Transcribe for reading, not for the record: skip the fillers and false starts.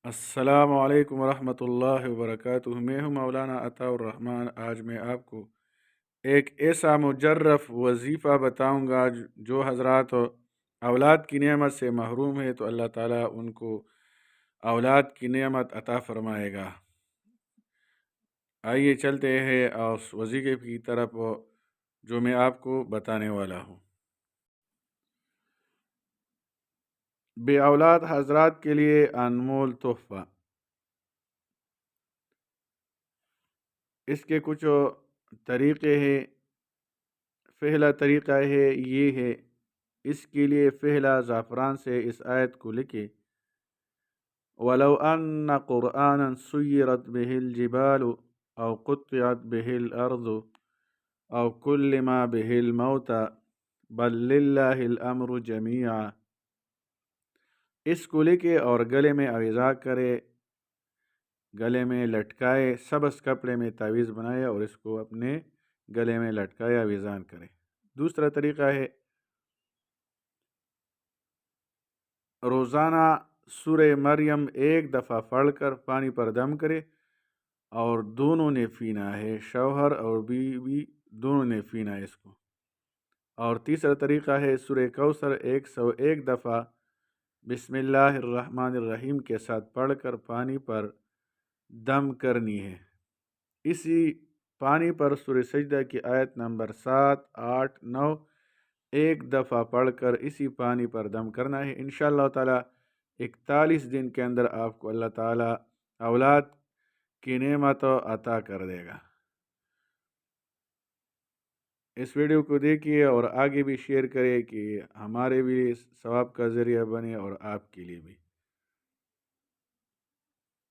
السلام علیکم ورحمۃ اللہ وبرکاتہ۔ میں ہوں مولانا عطاء الرحمن۔ آج میں آپ کو ایک ایسا مجرف وظیفہ بتاؤں گا جو حضرات اولاد کی نعمت سے محروم ہے تو اللہ تعالیٰ ان کو اولاد کی نعمت عطا فرمائے گا۔ آئیے چلتے ہیں اس وظیفے کی طرف جو میں آپ کو بتانے والا ہوں۔ بے اولاد حضرات کے لیے انمول تحفہ۔ اس کے کچھ طریقے ہیں۔ پہلا طریقہ یہ ہے، اس کے لیے پہلا زعفران سے اس آیت کو لکھے، وَلَوْ أَنَّ قُرْآنًا سُيِّرَتْ بِهِ الْجِبَالُ أَوْ قُطِّعَتْ بِهِ الْأَرْضُ أَوْ كُلِّمَ بِهِ الْمَوْتَى بَل لِلَّهِ الْأَمْرُ جَمِيعًا۔ اس کو لکھے اور گلے میں آویزاں کرے، گلے میں لٹکائے، سبز کپڑے میں تعویذ بنائے اور اس کو اپنے گلے میں لٹکائے آویزان کرے۔ دوسرا طریقہ ہے، روزانہ سورہ مریم ایک دفعہ پڑھ کر پانی پر دم کرے اور دونوں نے پینا ہے، شوہر اور بیوی دونوں نے پینا ہے اس کو۔ اور تیسرا طریقہ ہے، سورہ کوثر 101 دفعہ بسم اللہ الرحمن الرحیم کے ساتھ پڑھ کر پانی پر دم کرنی ہے۔ اسی پانی پر سورہ سجدہ کی آیت نمبر 7، 8، 9 ایک دفعہ پڑھ کر اسی پانی پر دم کرنا ہے۔ انشاءاللہ تعالی 41 دن کے اندر آپ کو اللہ تعالی اولاد کی نعمت عطا کر دے گا۔ اس ویڈیو کو دیکھیے اور آگے بھی شیئر کریں کہ ہمارے بھی ثواب کا ذریعہ بنے اور آپ کے لیے بھی۔